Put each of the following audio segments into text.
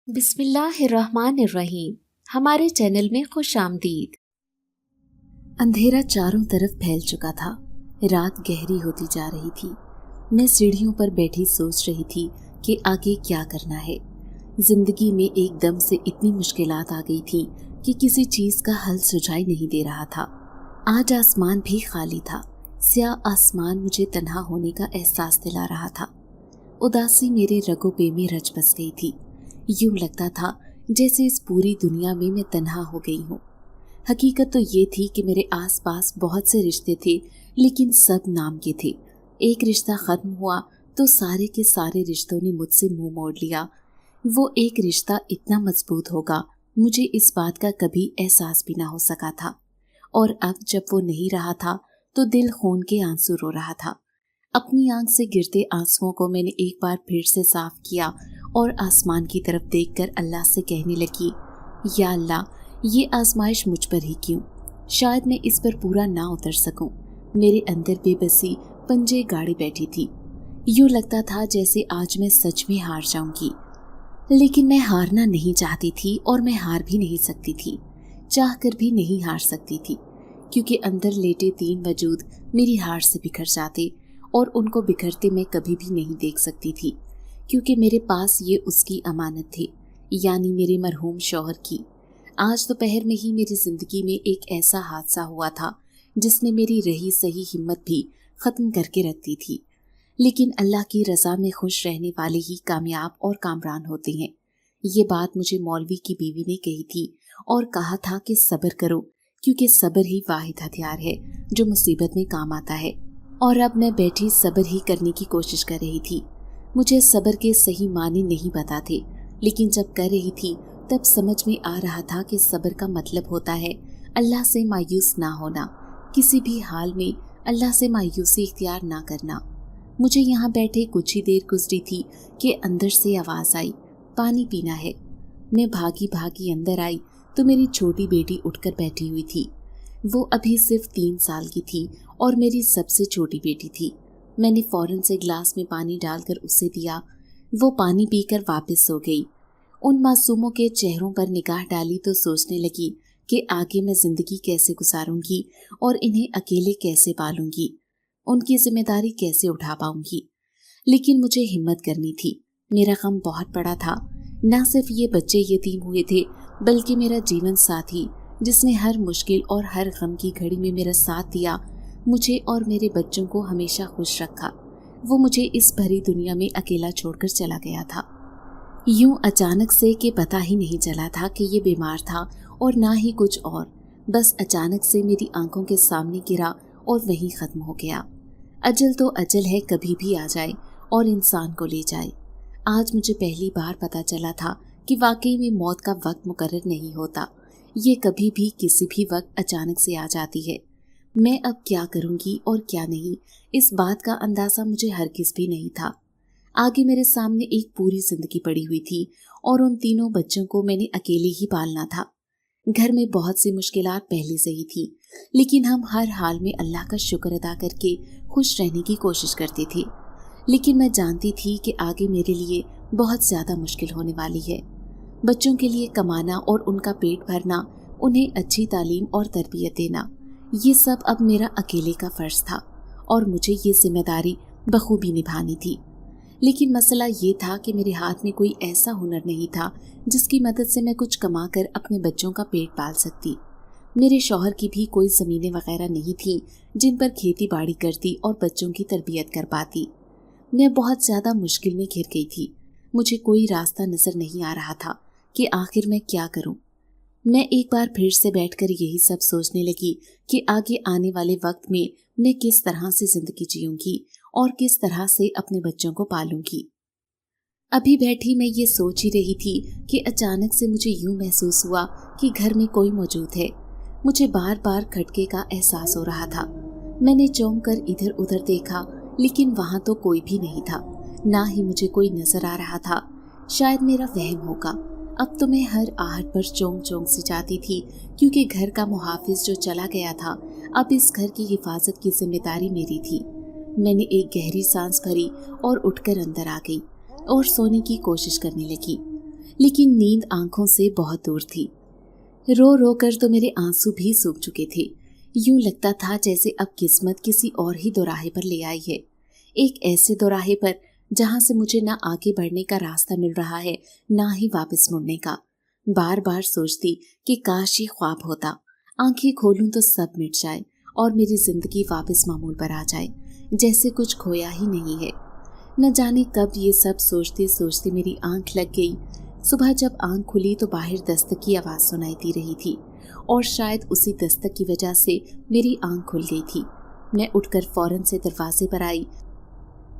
बिस्मिल्लाहिर्रहमानिर्रहीम। हमारे चैनल में खुश आमदीद। अंधेरा चारों तरफ फैल चुका था। रात गहरी होती जा रही थी। मैं सीढ़ियों पर बैठी सोच रही थी कि आगे क्या करना है। जिंदगी में एकदम से इतनी मुश्किलात आ गई थी कि किसी चीज का हल सुझाई नहीं दे रहा था। आज आसमान भी खाली था। स्याह आसमान मुझे तन्हा होने का एहसास दिला रहा था। उदासी मेरे रगों पे में रच बस गई थी। यूं लगता था जैसे इस पूरी दुनिया में मैं तन्हा हो गई हूँ। हकीकत तो ये थी कि मेरे आसपास बहुत से रिश्ते थे, लेकिन सब नाम के थे। एक रिश्ता खत्म हुआ तो सारे के सारे रिश्तों ने मुझसे मुंह मोड़ लिया। वो एक रिश्ता इतना मजबूत होगा, मुझे इस बात का कभी एहसास भी ना हो सका था। और अब जब वो नहीं रहा था तो दिल खून के आंसू रो रहा था। अपनी आंख से गिरते आंसुओं को मैंने एक बार फिर से साफ किया और आसमान की तरफ देखकर अल्लाह से कहने लगी, या अल्लाह, ये आजमाइश मुझ पर ही क्यों? शायद मैं इस पर पूरा ना उतर सकूं। मेरे अंदर बेबसी पंजे गाड़ी बैठी थी। यूं लगता था जैसे आज मैं सच में हार जाऊंगी। लेकिन मैं हारना नहीं चाहती थी और मैं हार भी नहीं सकती थी। चाह कर भी नहीं हार सकती थी, क्योंकि अंदर लेटे तीन वजूद मेरी हार से बिखर जाते और उनको बिखरते मैं कभी भी नहीं देख सकती थी, क्योंकि मेरे पास ये उसकी अमानत थी, यानी मेरे मरहूम शौहर की। आज दोपहर में ही मेरी जिंदगी में एक ऐसा हादसा हुआ था जिसने मेरी रही सही हिम्मत भी खत्म करके रख दी थी। लेकिन अल्लाह की रजा में खुश रहने वाले ही कामयाब और कामरान होते हैं। ये बात मुझे मौलवी की बीवी ने कही थी और कहा था कि सब्र करो, क्योंकि सब्र ही वाहिद हथियार है जो मुसीबत में काम आता है। और अब मैं बैठी सब्र ही करने की कोशिश कर रही थी। मुझे सब्र के सही माने नहीं पता थे, लेकिन जब कर रही थी तब समझ में आ रहा था कि सब्र का मतलब होता है अल्लाह से मायूस ना होना, किसी भी हाल में अल्लाह से मायूसी इख्तियार ना करना। मुझे यहाँ बैठे कुछ ही देर गुजरी थी कि अंदर से आवाज़ आई, पानी पीना है। मैं भागी भागी अंदर आई तो मेरी छोटी बेटी उठकर बैठी हुई थी। वो अभी सिर्फ 3 साल की थी और मेरी सबसे छोटी बेटी थी। मैंने फौरन से ग्लास में पानी डालकर उसे दिया। वो पानी पीकर वापस सो गई। उन मासूमों के चेहरों पर निगाह डाली तो सोचने लगी कि आगे मैं जिंदगी कैसे गुजारूंगी और इन्हें अकेले कैसे पालूंगी, उनकी जिम्मेदारी कैसे उठा पाऊंगी। लेकिन मुझे हिम्मत करनी थी। मेरा गम बहुत बड़ा था। न सिर्फ ये बच्चे यतीम हुए थे, बल्कि मेरा जीवन साथी जिसने हर मुश्किल और हर गम की घड़ी में मेरा साथ दिया, मुझे और मेरे बच्चों को हमेशा खुश रखा, वो मुझे इस भरी दुनिया में अकेला छोड़कर चला गया था। यूं अचानक से कि पता ही नहीं चला था कि ये बीमार था और ना ही कुछ और। बस अचानक से मेरी आंखों के सामने गिरा और वहीं खत्म हो गया। अजल तो अजल है, कभी भी आ जाए और इंसान को ले जाए। आज मुझे पहली बार पता चला था कि वाकई में मौत का वक्त मुकर्रर नहीं होता। ये कभी भी किसी भी वक्त अचानक से आ जाती है। मैं अब क्या करूंगी और क्या नहीं, इस बात का अंदाजा मुझे हरगिज भी नहीं था। आगे मेरे सामने एक पूरी जिंदगी पड़ी हुई थी और उन तीनों बच्चों को मैंने अकेले ही पालना था। घर में बहुत सी मुश्किलात पहले से ही थी, लेकिन हम हर हाल में अल्लाह का शुक्र अदा करके खुश रहने की कोशिश करते थे। लेकिन मैं जानती थी कि आगे मेरे लिए बहुत ज्यादा मुश्किल होने वाली है। बच्चों के लिए कमाना और उनका पेट भरना, उन्हें अच्छी तालीम और तरबियत देना, ये सब अब मेरा अकेले का फर्ज था और मुझे ये जिम्मेदारी बखूबी निभानी थी। लेकिन मसला ये था कि मेरे हाथ में कोई ऐसा हुनर नहीं था जिसकी मदद से मैं कुछ कमा कर अपने बच्चों का पेट पाल सकती। मेरे शौहर की भी कोई ज़मीनें वगैरह नहीं थी जिन पर खेती बाड़ी करती और बच्चों की तरबियत कर पाती। मैं बहुत ज़्यादा मुश्किल में घिर गई थी। मुझे कोई रास्ता नज़र नहीं आ रहा था कि आखिर मैं क्या करूं। मैं एक बार फिर से बैठकर यही सब सोचने लगी कि आगे आने वाले वक्त में मैं किस तरह से जिंदगी जीऊंगी और किस तरह से अपने बच्चों को पालूंगी। अभी बैठी मैं ये सोच ही रही थी कि अचानक से मुझे यूं महसूस हुआ कि घर में कोई मौजूद है। मुझे बार बार खटके का एहसास हो रहा था। मैंने चौंक कर इधर उधर देखा, लेकिन वहां तो कोई भी नहीं था, ना ही मुझे कोई नजर आ रहा था। शायद मेरा वहम होगा। अब तो मैं हर आहट पर चौंक चौंक सी जाती थी, क्योंकि घर का मुहाफिज जो चला गया था, अब इस घर की हिफाजत की जिम्मेदारी मेरी थी। मैंने एक गहरी सांस भरी और उठकर अंदर आ गई और सोने की कोशिश करने लगी। लेकिन नींद आंखों से बहुत दूर थी। रो रो कर तो मेरे आंसू भी सूख चुके थे। यूं लगता था जैसे अब किस्मत किसी और ही दोराहे पर ले आई है, एक ऐसे दोराहे पर जहां से मुझे ना आगे बढ़ने का रास्ता मिल रहा है, ना ही वापस मुड़ने का। बार बार सोचती कि काश ये ख्वाब होता, आंखें खोलूं तो सब मिट जाए और मेरी जिंदगी वापस मामूल पर आ जाए, जैसे कुछ खोया ही नहीं है। न जाने कब ये सब सोचते सोचते मेरी आंख लग गई। सुबह जब आंख खुली तो बाहर दस्तक की आवाज़ सुनाई दे रही थी और शायद उसी दस्तक की वजह से मेरी आंख खुल गई थी। मैं उठकर फौरन से दरवाजे पर आई।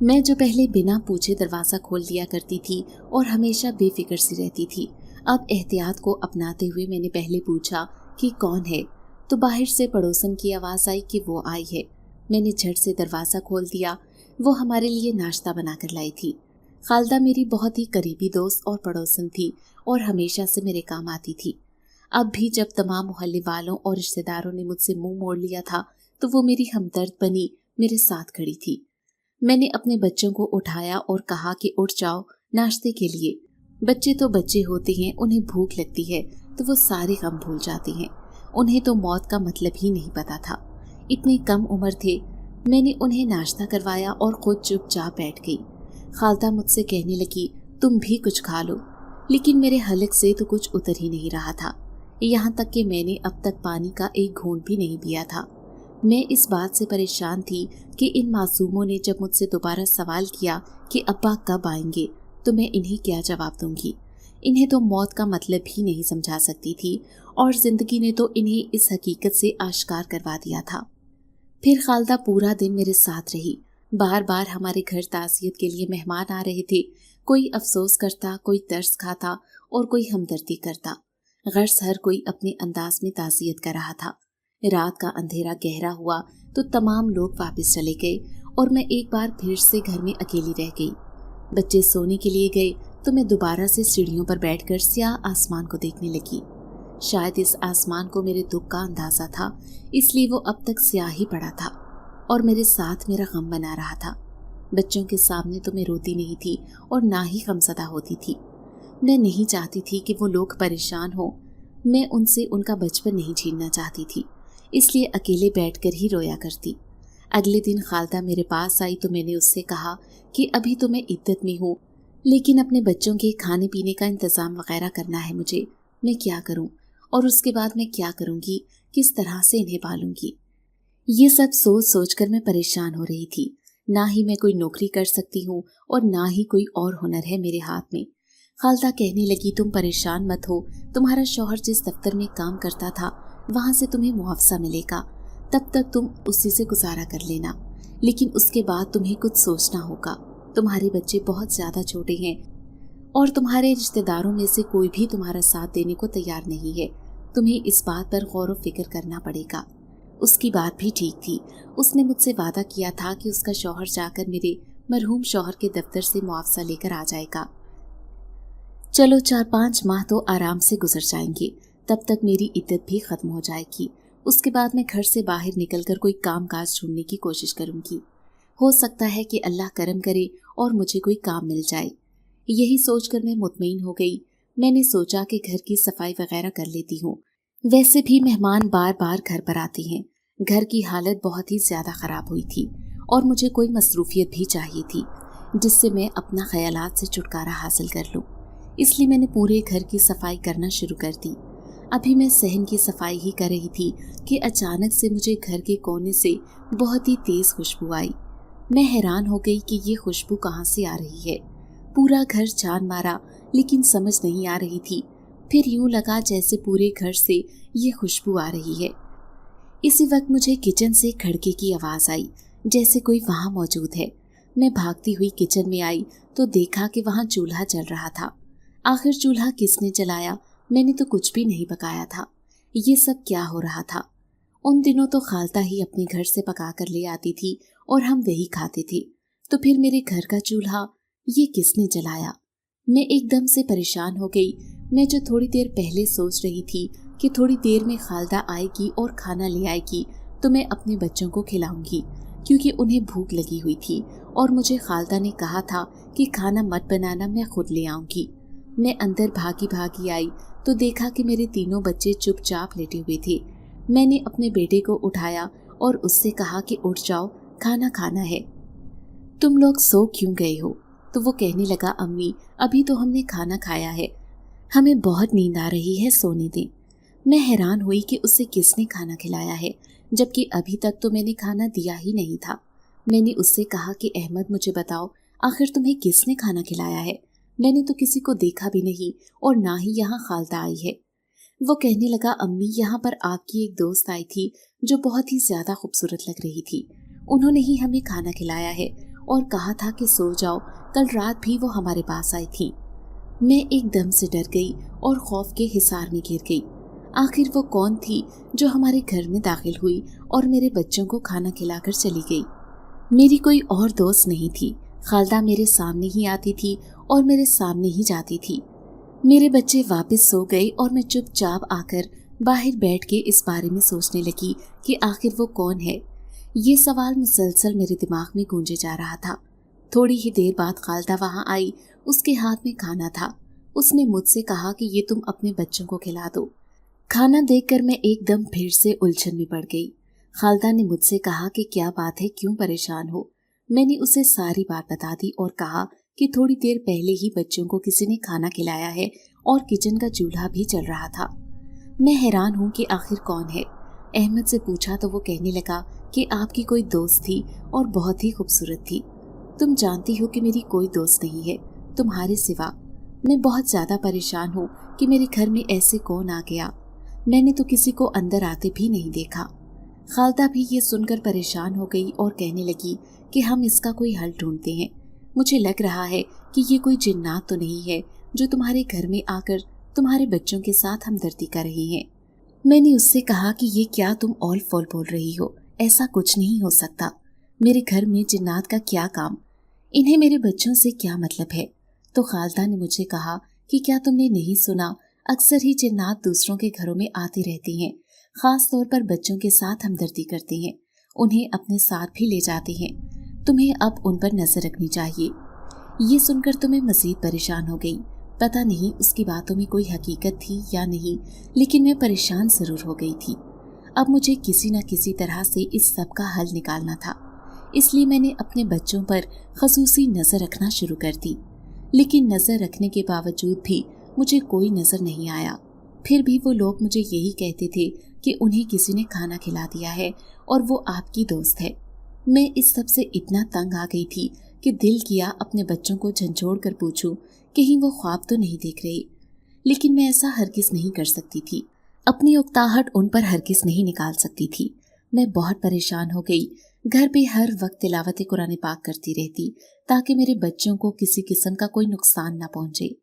मैं जो पहले बिना पूछे दरवाज़ा खोल दिया करती थी और हमेशा बेफिक्र सी रहती थी, अब एहतियात को अपनाते हुए मैंने पहले पूछा कि कौन है, तो बाहर से पड़ोसन की आवाज़ आई कि वो आई है। मैंने झट से दरवाज़ा खोल दिया। वो हमारे लिए नाश्ता बनाकर लाई थी। खालदा मेरी बहुत ही करीबी दोस्त और पड़ोसन थी और हमेशा से मेरे काम आती थी। अब भी जब तमाम मोहल्ले वालों और रिश्तेदारों ने मुझसे मुंह मोड़ लिया था तो वो मेरी हमदर्द बनी मेरे साथ खड़ी थी। मैंने अपने बच्चों को उठाया और कहा कि उठ जाओ नाश्ते के लिए। बच्चे तो बच्चे होते हैं, उन्हें भूख लगती है तो वो सारे गम भूल जाते हैं। उन्हें तो मौत का मतलब ही नहीं पता था। इतनी कम उम्र थे। मैंने उन्हें नाश्ता करवाया और खुद चुपचाप बैठ गई। खालदा मुझसे कहने लगी, तुम भी कुछ खा लो, लेकिन मेरे हलक से तो कुछ उतर ही नहीं रहा था। यहाँ तक कि मैंने अब तक पानी का एक घूंट भी नहीं पिया था। मैं इस बात से परेशान थी कि इन मासूमों ने जब मुझसे दोबारा सवाल किया कि अब्बा कब आएंगे तो मैं इन्हें क्या जवाब दूंगी। इन्हें तो मौत का मतलब ही नहीं समझा सकती थी और जिंदगी ने तो इन्हें इस हकीकत से आश्कार करवा दिया था। फिर खालदा पूरा दिन मेरे साथ रही। बार बार हमारे घर ताज़ियत के लिए मेहमान आ रहे थे। कोई अफसोस करता, कोई तरस खाता और कोई हमदर्दी करता। गर्ज हर कोई अपने अंदाज में ताज़ियत कर रहा था। रात का अंधेरा गहरा हुआ तो तमाम लोग वापस चले गए और मैं एक बार फिर से घर में अकेली रह गई। बच्चे सोने के लिए गए तो मैं दोबारा से सीढ़ियों पर बैठकर स्याह आसमान को देखने लगी। शायद इस आसमान को मेरे दुख का अंदाजा था, इसलिए वो अब तक स्याह ही पड़ा था और मेरे साथ मेरा गम बना रहा था। बच्चों के सामने तो मैं रोती नहीं थी और ना ही गमज़दा होती थी। मैं नहीं चाहती थी कि वो लोग परेशान हो। मैं उनसे उनका बचपन नहीं छीनना चाहती थी, इसलिए अकेले बैठकर ही रोया करती। अगले दिन खालदा मेरे पास आई तो मैंने उससे कहा कि अभी तो मैं इद्दत में हूँ, लेकिन अपने बच्चों के खाने पीने का इंतज़ाम वगैरह करना है मुझे। मैं क्या करूँ और उसके बाद मैं क्या करूँगी, किस तरह से इन्हें पालूंगी। ये सब सोच सोच कर मैं परेशान हो रही थी। ना ही मैं कोई नौकरी कर सकती हूँ और ना ही कोई और हुनर है मेरे हाथ में। खालदा कहने लगी, तुम परेशान मत हो, तुम्हारा शौहर जिस दफ्तर में काम करता था वहाँ से तुम्हें मुआवजा मिलेगा, तब तक तुम उसी से गुजारा कर लेना, लेकिन उसके बाद तुम्हें कुछ सोचना होगा। तुम्हारे बच्चे बहुत ज़्यादा छोटे हैं और तुम्हारे रिश्तेदारों में से कोई भी तुम्हारा साथ देने को तैयार नहीं है। तुम्हें इस बात पर गौर व फिक्र करना पड़ेगा। उसकी बात भी ठीक थी। उसने मुझसे वादा किया था कि उसका शौहर जाकर मेरे मरहूम शौहर के दफ्तर से मुआवजा लेकर आ जाएगा। चलो 4-5 माह तो आराम से गुजर जाएंगे, तब तक मेरी इद्दत भी खत्म हो जाएगी। उसके बाद मैं घर से बाहर निकलकर कोई काम काज ढूंढने की कोशिश करूंगी। हो सकता है कि अल्लाह करम करे और मुझे कोई काम मिल जाए। यही सोचकर मैं मुतमईन हो गई। मैंने सोचा कि घर की सफाई वगैरह कर लेती हूँ। वैसे भी मेहमान बार बार घर पर आते हैं। घर की हालत बहुत ही ज़्यादा ख़राब हुई थी और मुझे कोई मसरूफियत भी चाहिए थी जिससे मैं अपना ख्यालात से छुटकारा हासिल कर लूँ। इसलिए मैंने पूरे घर की सफाई करना शुरू कर दी। अभी मैं सहन की सफाई ही कर रही थी कि अचानक से मुझे घर के कोने से बहुत ही तेज़ खुशबू आई। मैं हैरान हो गई कि ये खुशबू कहाँ से आ रही है। पूरा घर छान मारा लेकिन समझ नहीं आ रही थी। फिर यूं लगा जैसे पूरे घर से ये खुशबू आ रही है। इसी वक्त मुझे किचन से खड़के की आवाज़ आई, जैसे कोई वहाँ मौजूद है। मैं भागती हुई किचन में आई तो देखा कि वहाँ चूल्हा जल रहा था। आखिर चूल्हा किसने जलाया? मैंने तो कुछ भी नहीं पकाया था। ये सब क्या हो रहा था? उन दिनों तो खालता ही अपने घर से पका कर ले आती थी और हम वही खाते थे, तो फिर मेरे घर का चूल्हा ये किसने जलाया? मैं एकदम से परेशान हो गई। मैं जो थोड़ी देर पहले सोच रही थी कि थोड़ी देर में खालदा आएगी और खाना ले आएगी तो मैं अपने बच्चों को खिलाऊंगी, क्योंकि उन्हें भूख लगी हुई थी और मुझे खालदा ने कहा था कि खाना मत बनाना, मैं खुद ले आऊंगी। मैं अंदर भागी भागी आई तो देखा कि मेरे तीनों बच्चे चुपचाप लेटे हुए थे। मैंने अपने बेटे को उठाया और उससे कहा कि उठ जाओ, खाना खाना है। तुम लोग सो क्यों गए हो? तो वो कहने लगा, अम्मी अभी तो हमने खाना खाया है, हमें बहुत नींद आ रही है, सोने दें। मैं हैरान हुई कि उसे किसने खाना खिलाया है, जबकि अभी तक तो मैंने खाना दिया ही नहीं था। मैंने उससे कहा कि अहमद मुझे बताओ, आखिर तुम्हें किसने खाना खिलाया है? मैंने तो किसी को देखा भी नहीं और ना ही यहाँ खालदा आई है। वो कहने लगा, अम्मी यहाँ पर आपकी एक दोस्त आई थी जो बहुत ही ज्यादा खूबसूरत लग रही थी, उन्होंने ही हमें खाना खिलाया है और कहा था कि सो जाओ, कल रात भी वो हमारे पास आई थी। मैं एकदम से डर गई और खौफ के हिसार में घिर गई। आखिर वो कौन थी जो हमारे घर में दाखिल हुई और मेरे बच्चों को खाना खिलाकर चली गई? मेरी कोई और दोस्त नहीं थी। खालदा मेरे सामने ही आती थी और मेरे सामने ही जाती थी। मेरे बच्चे वापस सो गए और मैं चुपचाप आकर बाहर बैठ के इस बारे में सोचने लगी कि आखिर वो कौन है। ये सवाल मुसलसल मेरे दिमाग में गूंजे जा रहा था। थोड़ी ही देर बाद खालदा वहां आई, उसके हाथ में खाना था। उसने मुझसे कहा कि ये तुम अपने बच्चों को खिला दो। खाना देखकर मैं एकदम फिर से उलझन में पड़ गई। खालदा ने मुझसे कहा कि क्या बात है, क्यों परेशान हो? मैंने उसे सारी बात बता दी और कहा कि थोड़ी देर पहले ही बच्चों को किसी ने खाना खिलाया है और किचन का चूल्हा भी चल रहा था। मैं हैरान हूँ कि आखिर कौन है। अहमद से पूछा तो वो कहने लगा कि आपकी कोई दोस्त थी और बहुत ही खूबसूरत थी। तुम जानती हो कि मेरी कोई दोस्त नहीं है तुम्हारे सिवा। मैं बहुत ज्यादा परेशान हूँ कि मेरे घर में ऐसे कौन आ गया। मैंने तो किसी को अंदर आते भी नहीं देखा। खालदा भी ये सुनकर परेशान हो गई और कहने लगी कि हम इसका कोई हल ढूंढते हैं। मुझे लग रहा है कि ये कोई जिन्नात तो नहीं है जो तुम्हारे घर में आकर तुम्हारे बच्चों के साथ हमदर्दी कर रही हैं। मैंने उससे कहा कि ये क्या तुम ऑल फॉल बोल रही हो, ऐसा कुछ नहीं हो सकता। मेरे घर में जिन्नात का क्या काम, इन्हें मेरे बच्चों से क्या मतलब है? तो खालदा ने मुझे कहा कि क्या तुमने नहीं सुना, अक्सर ही जिन्नात दूसरों के घरों में आती रहती हैं, खास तौर पर बच्चों के साथ हमदर्दी करते हैं, उन्हें अपने साथ भी ले जाते हैं। तुम्हें अब उन पर नजर रखनी चाहिए। ये सुनकर तो मैं मजीद परेशान हो गई। पता नहीं उसकी बातों में कोई हकीकत थी या नहीं, लेकिन मैं परेशान जरूर हो गई थी। अब मुझे किसी न किसी तरह से इस सब का हल निकालना था, इसलिए मैंने अपने बच्चों पर खसूसी नजर रखना शुरू कर दी। लेकिन नजर रखने के बावजूद भी मुझे कोई नजर नहीं आया। फिर भी वो लोग मुझे यही कहते थे कि उन्हें किसी ने खाना खिला दिया है और वो आपकी दोस्त है। मैं इस सब से इतना तंग आ गई थी कि दिल किया अपने बच्चों को झंझोड़ कर पूछूं कहीं वो ख्वाब तो नहीं देख रहे, लेकिन मैं ऐसा हरगिज नहीं कर सकती थी। अपनी उकताहट उन पर हरगिज नहीं निकाल सकती थी। मैं बहुत परेशान हो गई। घर पे हर वक्त तिलावत कुरान पाक करती रहती ताकि मेरे बच्चों को किसी किस्म का कोई नुकसान न पहुंचे।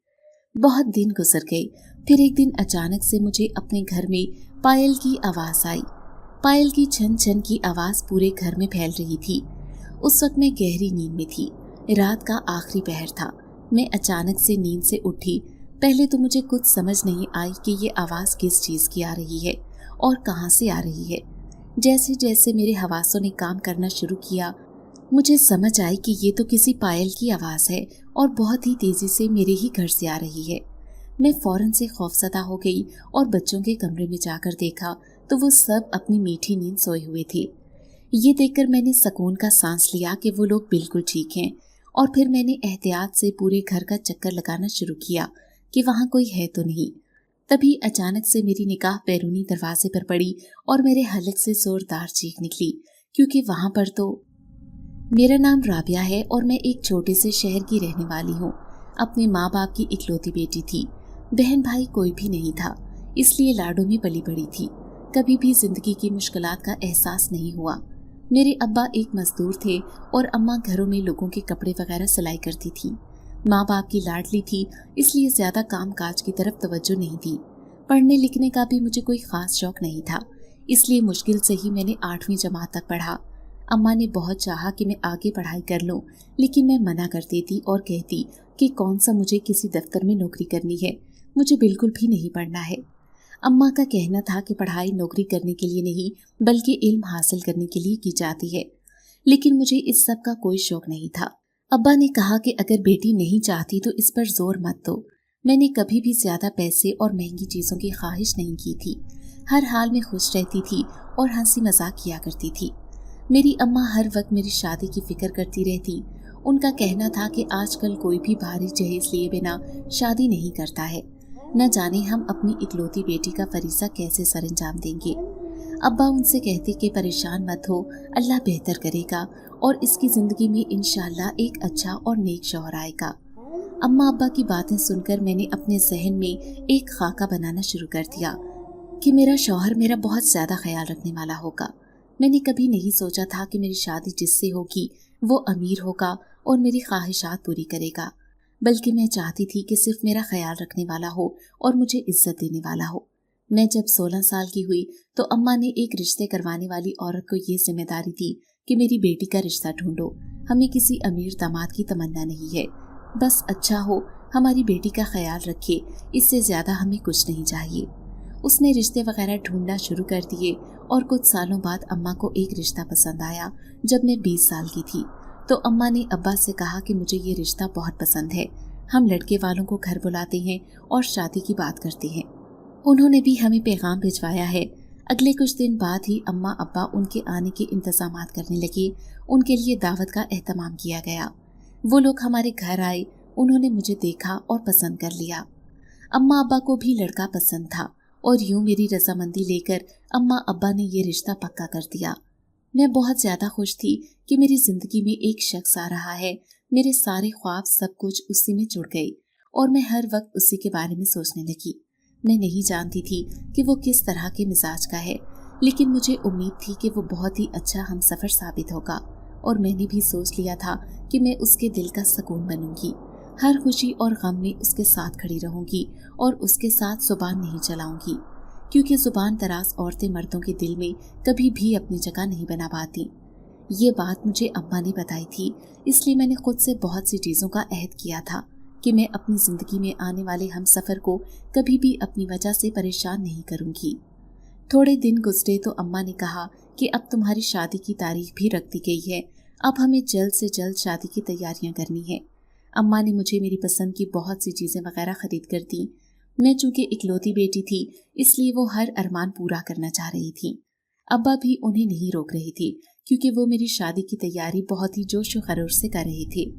बहुत दिन गुजर गए। फिर एक दिन अचानक से मुझे अपने घर में पायल की आवाज आई। पायल की छन छन की आवाज पूरे घर में फैल रही थी। उस वक्त मैं गहरी नींद में थी। रात का आखिरी पहर था। मैं अचानक से नींद से उठी। पहले तो मुझे कुछ समझ नहीं आई कि ये आवाज किस चीज की आ रही है और कहाँ से आ रही है। जैसे जैसे मेरे हवासों ने काम करना शुरू किया, मुझे समझ आई कि ये तो किसी पायल की आवाज है और बहुत ही तेजी से मेरे ही घर से आ रही है। मैं फौरन से खौफजदा हो गई और बच्चों के कमरे में जाकर देखा तो वो सब अपनी मीठी नींद सोए हुए थे। ये देखकर मैंने सुकून का सांस लिया कि वो लोग बिल्कुल ठीक हैं, और फिर मैंने एहतियात से पूरे घर का चक्कर लगाना शुरू किया कि वहाँ कोई है तो नहीं। तभी अचानक से मेरी निगाह बैरूनी दरवाजे पर पड़ी और मेरे हलक से जोरदार चीख निकली, क्योंकि वहाँ पर तो मेरा नाम राबिया है और मैं एक छोटे से शहर की रहने वाली हूँ। अपने माँ बाप की इकलौती बेटी थी। बहन भाई कोई भी नहीं था, इसलिए लाडों में पली बड़ी थी। कभी भी जिंदगी की मुश्किलात का एहसास नहीं हुआ। मेरे अब्बा एक मजदूर थे और अम्मा घरों में लोगों के कपड़े वगैरह सिलाई करती थी। माँ बाप की लाडली थी, इसलिए ज्यादा काम काज की तरफ तवज्जो नहीं दी। पढ़ने लिखने का भी मुझे कोई खास शौक नहीं था, इसलिए मुश्किल से ही मैंने 8वीं जमात तक पढ़ा। अम्मा ने बहुत चाहा कि मैं आगे पढ़ाई कर लूं, लेकिन मैं मना कर देती और कहती कि कौन सा मुझे किसी दफ्तर में नौकरी करनी है, मुझे बिल्कुल भी नहीं पढ़ना है। अम्मा का कहना था कि पढ़ाई नौकरी करने के लिए नहीं बल्कि इल्म हासिल करने के लिए की जाती है, लेकिन मुझे इस सब का कोई शौक नहीं था। अब्बा ने कहा कि अगर बेटी नहीं चाहती तो इस पर जोर मत दो। मैंने कभी भी ज्यादा पैसे और महंगी चीजों की ख्वाहिश नहीं की थी। हर हाल में खुश रहती थी और हंसी मजाक किया करती थी। मेरी अम्मा हर वक्त मेरी शादी की फिक्र करती रहती। उनका कहना था कि आजकल कोई भी भारी जहेज लिए बिना शादी नहीं करता है। न जाने हम अपनी इकलौती बेटी का फरीसा कैसे सरंजाम देंगे। अब्बा उनसे कहते कि परेशान मत हो, अल्लाह बेहतर करेगा और इसकी जिंदगी में इंशाअल्लाह एक अच्छा और नेक शौहर आएगा। अम्मा अब्बा की बातें सुनकर मैंने अपने जहन में एक खाका बनाना शुरू कर दिया कि मेरा शौहर मेरा बहुत ज्यादा ख्याल रखने वाला होगा। मैंने कभी नहीं सोचा था कि मेरी शादी जिससे होगी वो अमीर होगा और मेरी ख्वाहिशात पूरी करेगा, बल्कि मैं चाहती थी कि सिर्फ मेरा ख्याल रखने वाला हो और मुझे इज्जत देने वाला हो। मैं जब 16 साल की हुई तो अम्मा ने एक रिश्ते करवाने वाली औरत को ये जिम्मेदारी दी कि मेरी बेटी का रिश्ता ढूंढो। हमें किसी अमीर दामाद की तमन्ना नहीं है, बस अच्छा हो, हमारी बेटी का ख्याल रखे, इससे ज्यादा हमें कुछ नहीं चाहिए। उसने रिश्ते वगैरह ढूंढना शुरू कर दिए और कुछ सालों बाद अम्मा को एक रिश्ता पसंद आया। जब मैं 20 साल की थी तो अम्मा ने अब्बा से कहा कि मुझे ये रिश्ता बहुत पसंद है, हम लड़के वालों को घर बुलाते हैं और शादी की बात करते हैं। उन्होंने भी हमें पैगाम भिजवाया है। अगले कुछ दिन बाद ही अम्मा अब्बा उनके आने के इंतजामात करने लगे। उनके लिए दावत का एहतमाम किया गया। वो लोग हमारे घर आए, उन्होंने मुझे देखा और पसंद कर लिया। अम्मा अब्बा को भी लड़का पसंद था और यूं मेरी रजामंदी लेकर अम्मा अब्बा ने ये रिश्ता पक्का कर दिया। मैं बहुत ज्यादा खुश थी कि मेरी जिंदगी में एक शख्स आ रहा है। मेरे सारे ख्वाब सब कुछ उसी में जुड़ गए और मैं हर वक्त उसी के बारे में सोचने लगी। मैं नहीं जानती थी कि वो किस तरह के मिजाज का है, लेकिन मुझे उम्मीद थी कि वो बहुत ही अच्छा हमसफर साबित होगा और मैंने भी सोच लिया था कि मैं उसके दिल का सुकून बनूंगी। हर खुशी और गम में उसके साथ खड़ी रहूंगी और उसके साथ जुबान नहीं चलाऊंगी, क्योंकि जुबान दराज औरतें मर्दों के दिल में कभी भी अपनी जगह नहीं बना पाती। ये बात मुझे अम्मा ने बताई थी, इसलिए मैंने खुद से बहुत सी चीज़ों का अहद किया था कि मैं अपनी जिंदगी में आने वाले हमसफर को कभी भी अपनी वजह से परेशान नहीं करूंगी। थोड़े दिन गुजरे तो अम्मा ने कहा कि अब तुम्हारी शादी की तारीख भी रख दी गई है, अब हमें जल्द से जल्द शादी की तैयारियां करनी है। अम्मा ने मुझे मेरी पसंद की बहुत सी चीजें वगैरह खरीद कर दी। मैं चूंकि इकलौती बेटी थी, इसलिए वो हर अरमान पूरा करना चाह रही थी। अब्बा भी उन्हें नहीं रोक रही थी, क्योंकि वो मेरी शादी की तैयारी बहुत ही जोश और खरोश से कर रहे थे।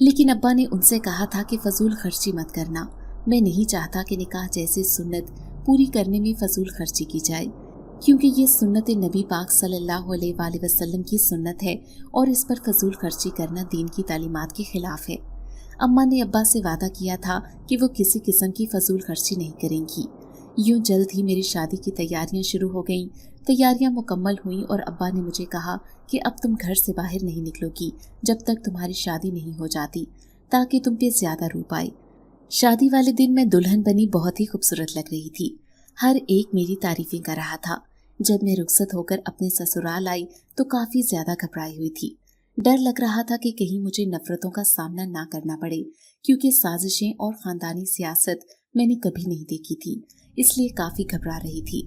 लेकिन अब्बा ने उनसे कहा था कि फजूल खर्ची मत करना। मैं नहीं चाहता कि निकाह जैसी सुन्नत पूरी करने में फजूल खर्ची की जाए, क्योंकि ये सुन्नत नबी पाक सल्लल्लाहु अलैहि वसल्लम की सुन्नत है और इस पर फजूल खर्ची करना दीन की तालीमात के खिलाफ है। अम्मा ने अब्बा से वादा किया था कि वो किसी किस्म की फजूल खर्ची नहीं करेंगी। यूं जल्द ही मेरी शादी की तैयारियां शुरू हो गईं। तैयारियां मुकम्मल हुईं और अब्बा ने मुझे कहा कि अब तुम घर से बाहर नहीं निकलोगी जब तक तुम्हारी शादी नहीं हो जाती, ताकि तुम पे ज्यादा रूप आए। शादी वाले दिन मैं दुल्हन बनी बहुत ही खूबसूरत लग रही थी। हर एक मेरी तारीफें कर रहा था। जब मैं रुखसत होकर अपने ससुराल आई तो काफी ज्यादा घबराई हुई थी। डर लग रहा था कि कहीं मुझे नफरतों का सामना ना करना पड़े, क्योंकि साजिशें और खानदानी सियासत मैंने कभी नहीं देखी थी, इसलिए काफी घबरा रही थी।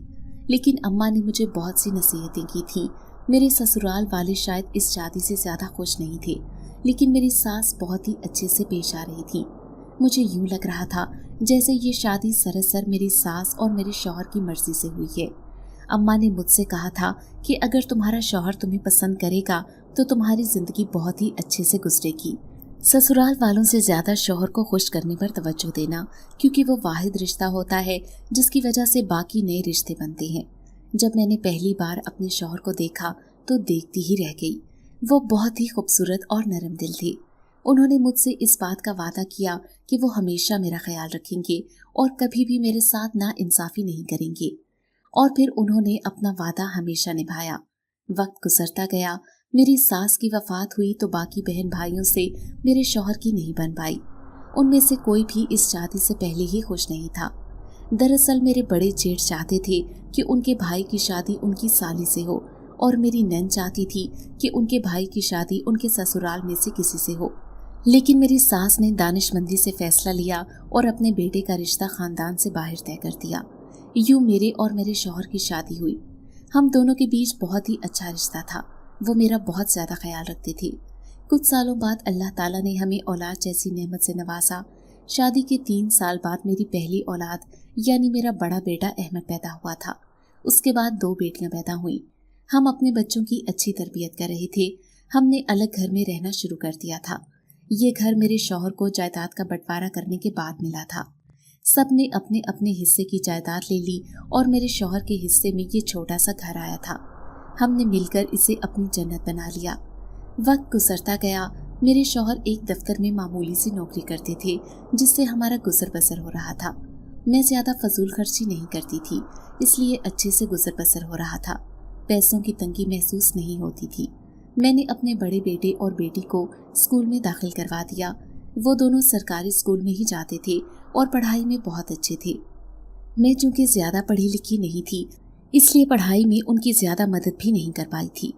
लेकिन अम्मा ने मुझे बहुत सी नसीहतें की थीं। मेरे ससुराल वाले शायद इस शादी से ज्यादा खुश नहीं थे, लेकिन मेरी सास बहुत ही अच्छे से पेश आ रही थी। मुझे यूं लग रहा था जैसे ये शादी सरासर मेरी सास और मेरे शौहर की मर्जी से हुई है। अम्मा ने मुझसे कहा था कि अगर तुम्हारा शौहर तुम्हें पसंद करेगा तो तुम्हारी जिंदगी बहुत ही अच्छे से गुजरेगी। ससुराल वालों से ज्यादा शौहर को खुश करने पर तवज्जो देना, क्योंकि वो वाहिद रिश्ता होता है जिसकी वजह से बाकी नए रिश्ते बनते हैं। जब मैंने पहली बार अपने शौहर को देखा तो देखती ही रह गई। वो बहुत ही खूबसूरत और नरम दिल थे। उन्होंने मुझसे इस बात का वादा किया कि वो हमेशा मेरा ख्याल रखेंगे और कभी भी मेरे साथ ना इंसाफी नहीं करेंगे, और फिर उन्होंने अपना वादा हमेशा निभाया। वक्त गुजरता गया। मेरी सास की वफात हुई तो बाकी बहन भाइयों से मेरे शौहर की नहीं बन पाई। उनमें से कोई भी इस शादी से पहले ही खुश नहीं था। दरअसल मेरे बड़े जेठ चाहते थे कि उनके भाई की शादी उनकी साली से हो, और मेरी नंद चाहती थी कि उनके भाई की शादी उनके ससुराल में से किसी से हो। लेकिन मेरी सास ने दानिशमंदी से फैसला लिया और अपने बेटे का रिश्ता खानदान से बाहर तय कर दिया। यूं मेरे और मेरे शौहर की शादी हुई। हम दोनों के बीच बहुत ही अच्छा रिश्ता था। वो मेरा बहुत ज्यादा ख्याल रखते थे। कुछ सालों बाद अल्लाह ताला ने हमें औलाद जैसी नेमत से नवाजा। शादी के 3 साल बाद मेरी पहली औलाद यानी मेरा बड़ा बेटा अहमद पैदा हुआ था। उसके बाद 2 बेटियां पैदा हुईं। हम अपने बच्चों की अच्छी तरबियत कर रहे थे। हमने अलग घर में रहना शुरू कर दिया था। ये घर मेरे शौहर को जायदाद का बंटवारा करने के बाद मिला था। सबने अपने अपने हिस्से की जायदाद ले ली और मेरे शौहर के हिस्से में ये छोटा सा घर आया था। हमने मिलकर इसे अपनी जन्नत बना लिया। वक्त गुजरता गया। मेरे शौहर एक दफ्तर में मामूली सी नौकरी करते थे जिससे हमारा गुजर बसर हो रहा था। मैं ज्यादा फजूल खर्ची नहीं करती थी, इसलिए अच्छे से गुजर बसर हो रहा था। पैसों की तंगी महसूस नहीं होती थी। मैंने अपने बड़े बेटे और बेटी को स्कूल में दाखिल करवा दिया। वो दोनों सरकारी स्कूल में ही जाते थे और पढ़ाई में बहुत अच्छे थे। मैं चूंकि ज्यादा पढ़ी लिखी नहीं थी, इसलिए पढ़ाई में उनकी ज्यादा मदद भी नहीं कर पाई थी।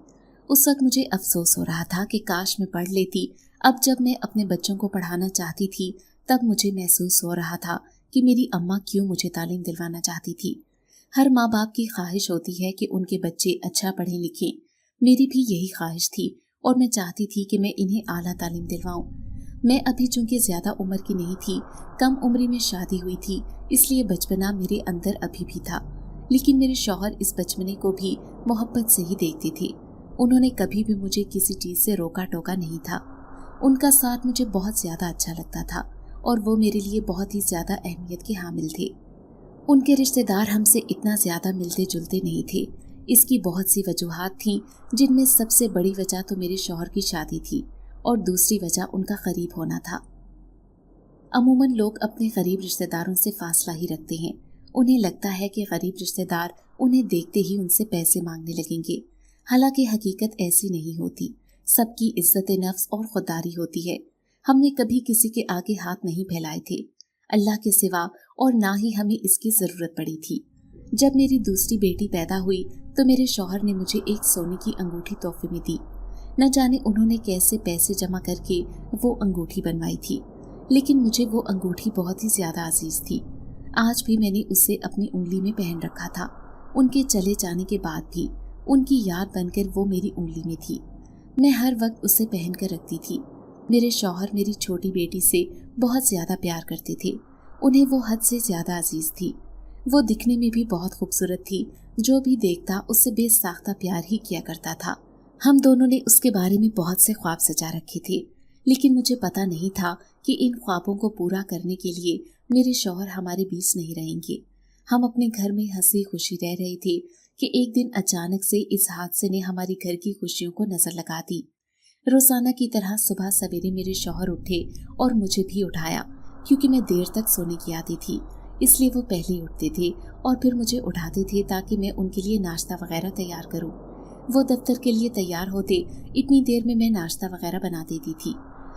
उस वक्त मुझे अफसोस हो रहा था कि काश मैं पढ़ लेती। अब जब मैं अपने बच्चों को पढ़ाना चाहती थी तब मुझे महसूस हो रहा था कि मेरी अम्मा क्यों मुझे तालीम दिलवाना चाहती थी। हर माँ बाप की ख्वाहिश होती है कि उनके बच्चे अच्छा पढ़ें लिखें। मेरी भी यही ख्वाहिश थी और मैं चाहती थी कि मैं इन्हें आला तालीम दिलवाऊं। मैं अभी चूंकि ज्यादा उम्र की नहीं थी, कम उम्र में शादी हुई थी, इसलिए बचपना मेरे अंदर अभी भी था। लेकिन मेरे शौहर इस बचपने को भी मोहब्बत से ही देखते थे। उन्होंने कभी भी मुझे किसी चीज से रोका टोका नहीं था। उनका साथ मुझे बहुत ज्यादा अच्छा लगता था और वो मेरे लिए बहुत ही ज्यादा अहमियत के हामिल थे। उनके रिश्तेदार हमसे इतना ज्यादा मिलते जुलते नहीं थे। इसकी बहुत सी वजूहात थीं, जिनमें सबसे बड़ी वजह तो मेरे शौहर की शादी थी और दूसरी वजह उनका गरीब होना था। अमूमन लोग अपने गरीब रिश्तेदारों से फासला ही रखते हैं। उन्हें लगता है कि गरीब रिश्तेदार उन्हें देखते ही उनसे पैसे मांगने लगेंगे। हालांकि हकीकत ऐसी नहीं होती। सबकी इज्जत नफ्स और खुददारी होती है। हमने कभी किसी के आगे हाथ नहीं फैलाए थे, अल्लाह के सिवा, और ना ही हमें इसकी जरूरत पड़ी थी। जब मेरी दूसरी बेटी पैदा हुई तो मेरे शौहर ने मुझे एक सोने की अंगूठी तोहफे में दी। न जाने उन्होंने कैसे पैसे जमा करके वो अंगूठी बनवाई थी, लेकिन मुझे वो अंगूठी बहुत ही ज्यादा अजीज थी। आज भी मैंने उसे अपनी उंगली में पहन रखा था। उनके चले जाने के बाद भी उनकी याद बनकर वो मेरी उंगली में थी। मैं हर वक्त उसे पहन कर रखती थी। मेरे शौहर मेरी छोटी बेटी से बहुत ज्यादा प्यार करते थे। उन्हें वो हद से ज्यादा अजीज थी। वो दिखने में भी बहुत खूबसूरत थी। जो भी देखता उससे बेसाख्ता प्यार ही किया करता था। हम दोनों ने उसके बारे में बहुत से ख्वाब सजा रखे थे, लेकिन मुझे पता नहीं था कि इन ख्वाबों को पूरा करने के लिए मेरे शौहर हमारे बीच नहीं रहेंगे। हम अपने घर में हंसी खुशी रह रहे थे कि एक दिन अचानक से इस हादसे ने हमारी घर की खुशियों को नजर लगा दी। रोजाना की तरह सुबह सवेरे मेरे शौहर उठे और मुझे भी उठाया। क्योंकि मैं देर तक सोने की आदी थी, इसलिए वो पहले उठते थे और फिर मुझे उठाते थे ताकि मैं उनके लिए नाश्ता वगैरह तैयार करूं। वो दफ्तर के लिए तैयार होते, इतनी देर में मैं नाश्ता वगैरह बना देती थी।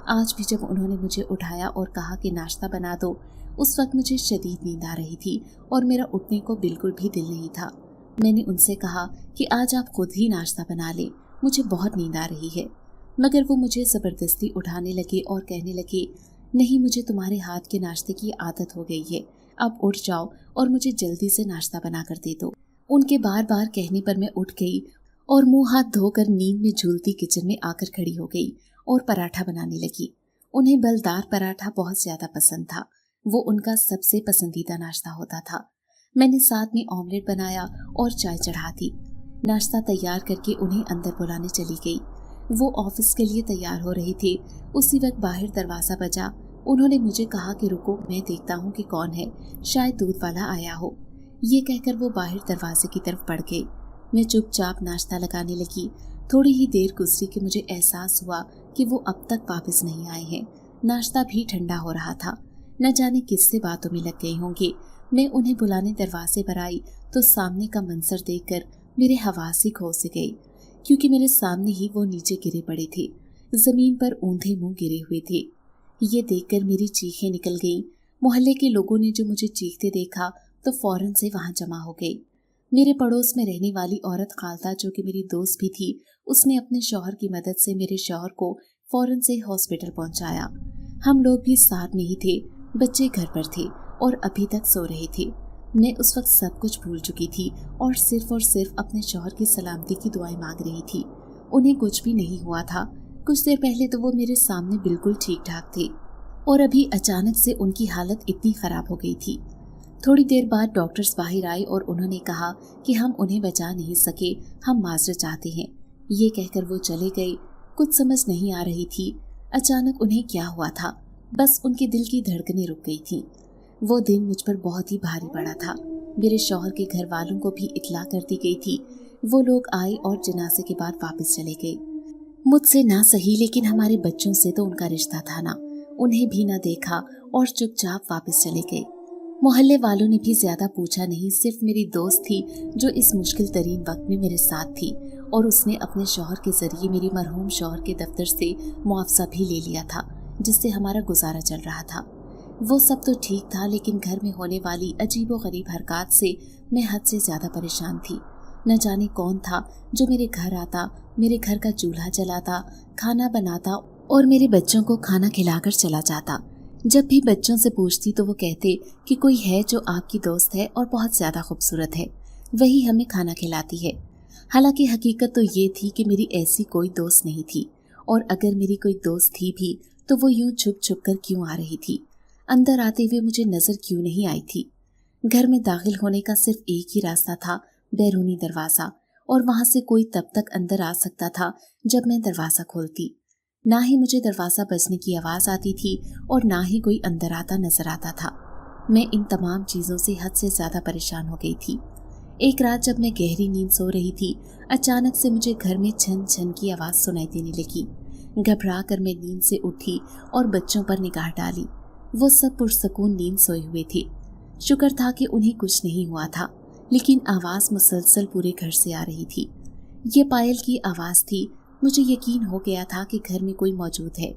आज भी जब उन्होंने मुझे उठाया और कहा कि नाश्ता बना दो, उस वक्त मुझे शदीद नींद आ रही थी और मेरा उठने को बिल्कुल भी दिल नहीं था। मैंने उनसे कहा कि आज आप खुद ही नाश्ता बना लें, मुझे बहुत नींद आ रही है। मगर वो मुझे ज़बरदस्ती उठाने लगे और कहने लगे, नहीं, मुझे तुम्हारे हाथ के नाश्ते की आदत हो गई है, अब उठ जाओ और मुझे जल्दी से नाश्ता बना कर दे दो। उनके बार बार कहने पर मैं उठ गई और मुंह हाथ धोकर नींद में झूलती किचन में आकर खड़ी हो गई और पराठा बनाने लगी। उन्हें बलदार पराठा बहुत ज्यादा पसंद था। वो उनका सबसे पसंदीदा नाश्ता होता था। मैंने साथ में ऑमलेट बनाया और चाय चढ़ा दी। नाश्ता तैयार करके उन्हें अंदर बुलाने चली गई। वो ऑफिस के लिए तैयार हो रही थी। उसी वक्त बाहर दरवाजा बजा। उन्होंने मुझे कहा कि रुको, मैं देखता हूँ कि कौन है, शायद दूध वाला आया हो। ये कहकर वो बाहर दरवाजे की तरफ बढ़ गई। मैं चुपचाप नाश्ता लगाने लगी। थोड़ी ही देर गुजरी कि मुझे एहसास हुआ कि वो अब तक वापस नहीं आए हैं। नाश्ता भी ठंडा हो रहा था। न जाने किससे बातों में लग गए होंगे। मैं उन्हें बुलाने दरवाजे पर आई तो सामने का मंजर देखकर मेरे हवास ही खो से गई, क्योंकि मेरे सामने ही वो नीचे गिरे पड़े थे, जमीन पर ऊंधे मुंह गिरे हुए थे। ये देखकर मेरी चीखें निकल गईं। मोहल्ले के लोगों ने जो मुझे चीखते देखा तो फौरन से वहां जमा हो गई। मेरे पड़ोस में रहने वाली औरत खालता, जो कि मेरी दोस्त भी थी, उसने अपने शौहर की मदद से मेरे शौहर को फौरन से हॉस्पिटल पहुंचाया। हम लोग भी साथ में ही थे। बच्चे घर पर थे और अभी तक सो रहे थे। मैं उस वक्त सब कुछ भूल चुकी थी और सिर्फ अपने शौहर की सलामती की दुआएं मांग रही थी। उन्हें कुछ भी नहीं हुआ था। कुछ देर पहले तो वो मेरे सामने बिल्कुल ठीक ठाक थे और अभी अचानक से उनकी हालत इतनी खराब हो गई थी। थोड़ी देर बाद डॉक्टर्स बाहर आए और उन्होंने कहा कि हम उन्हें बचा नहीं सके, हम माजरत चाहते हैं। ये कहकर वो चले गए। कुछ समझ नहीं आ रही थी अचानक उन्हें क्या हुआ था, बस उनके दिल की धड़कनें रुक गई थी। वो दिन मुझ पर बहुत ही भारी पड़ा था। मेरे शौहर के घर वालों को भी इत्तला कर दी गई थी। वो लोग आए और जनाजे के बाद वापस चले गए। मुझसे ना सही, लेकिन हमारे बच्चों से तो उनका रिश्ता था ना, उन्हें भी ना देखा और चुपचाप वापस चले गए। मोहल्ले वालों ने भी ज्यादा पूछा नहीं, सिर्फ मेरी दोस्त थी जो इस मुश्किल तरीन वक्त में मेरे साथ थी, और उसने अपने शौहर के जरिए मेरी मरहूम शौहर के दफ्तर से मुआवजा भी ले लिया था, जिससे हमारा गुजारा चल रहा था। वो सब तो ठीक था, लेकिन घर में होने वाली अजीबोगरीब हरकत से मैं हद से ज्यादा परेशान थी। न जाने कौन था जो मेरे घर आता, मेरे घर का चूल्हा जलाता, खाना बनाता और मेरे बच्चों को खाना खिलाकर चला जाता। जब भी बच्चों से पूछती तो वो कहते कि कोई है जो आपकी दोस्त है और बहुत ज्यादा खूबसूरत है, वही हमें खाना खिलाती है। हालांकि हकीकत तो ये थी कि मेरी ऐसी कोई दोस्त नहीं थी, और अगर मेरी कोई दोस्त थी भी तो वो यूं छुप छुप कर क्यों आ रही थी, अंदर आते हुए मुझे नजर क्यों नहीं आई थी। घर में दाखिल होने का सिर्फ एक ही रास्ता था, बैरूनी दरवाजा, और वहां से कोई तब तक अंदर आ सकता था जब मैं दरवाजा खोलती। ना ही मुझे दरवाजा बजने की आवाज आती थी और ना ही कोई अंदर आता नजर आता था। मैं इन तमाम चीजों से हद से ज्यादा परेशान हो गई थी। एक रात जब मैं गहरी नींद सो रही थी, अचानक से मुझे घर में छन छन की आवाज सुनाई देने लगी। घबरा कर मैं नींद से उठी और बच्चों पर निगाह डाली। वो सब पुरसकून नींद सोए हुए थे। शुक्र था कि उन्हें कुछ नहीं हुआ था, लेकिन आवाज मुसलसल पूरे घर से आ रही थी। ये पायल की आवाज थी। मुझे यकीन हो गया था कि घर में कोई मौजूद है।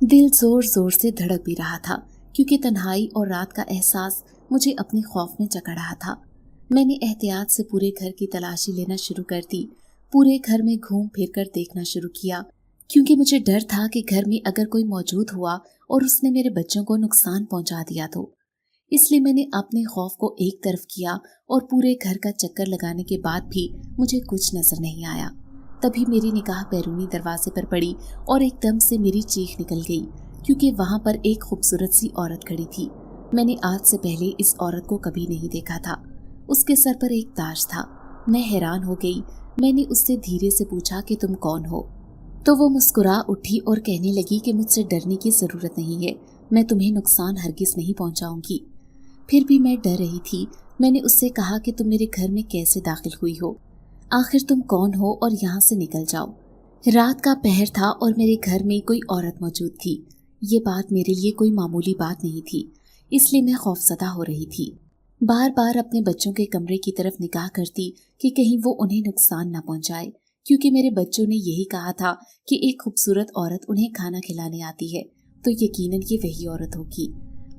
दिल जोर जोर से धड़क भी रहा था, क्योंकि तन्हाई और रात का एहसास मुझे अपने खौफ में जकड़ रहा था। मैंने एहतियात से पूरे घर की तलाशी लेना शुरू कर दी। पूरे घर में घूम फिर कर देखना शुरू किया, क्योंकि मुझे डर था कि घर में अगर कोई मौजूद हुआ और उसने मेरे बच्चों को नुकसान पहुंचा दिया तो। इसलिए मैंने अपने खौफ को एक तरफ किया और पूरे घर का चक्कर लगाने के बाद भी मुझे कुछ नजर नहीं आया। तभी मेरी निगाह बैरूनी दरवाजे पर पड़ी और एकदम से मेरी चीख निकल गई, क्योंकि वहां पर एक खूबसूरत सी औरत खड़ी थी। मैंने आज से पहले इस औरत को कभी नहीं देखा था। उसके सर पर एक ताज था। मैं हैरान हो गई। मैंने उससे धीरे से पूछा कि तुम कौन हो? तो वो मुस्कुरा उठी और कहने लगी कि मुझसे डरने की जरूरत नहीं है, मैं तुम्हें नुकसान हरगिज नहीं पहुंचाऊंगी। फिर भी मैं डर रही थी। मैंने उससे कहा कि तुम मेरे घर में कैसे दाखिल हुई हो? आखिर तुम कौन हो और यहाँ से निकल जाओ। रात का पहर था और मेरे घर में कोई औरत मौजूद थी। ये बात मेरे लिए कोई मामूली बात नहीं थी, इसलिए मैं खौफजदा हो रही थी। बार बार अपने बच्चों के कमरे की तरफ निगाह करती कि कहीं वो उन्हें नुकसान न पहुंचाए, क्योंकि मेरे बच्चों ने यही कहा था कि एक खूबसूरत औरत उन्हें खाना खिलाने आती है, तो यकीनन ये वही औरत होगी।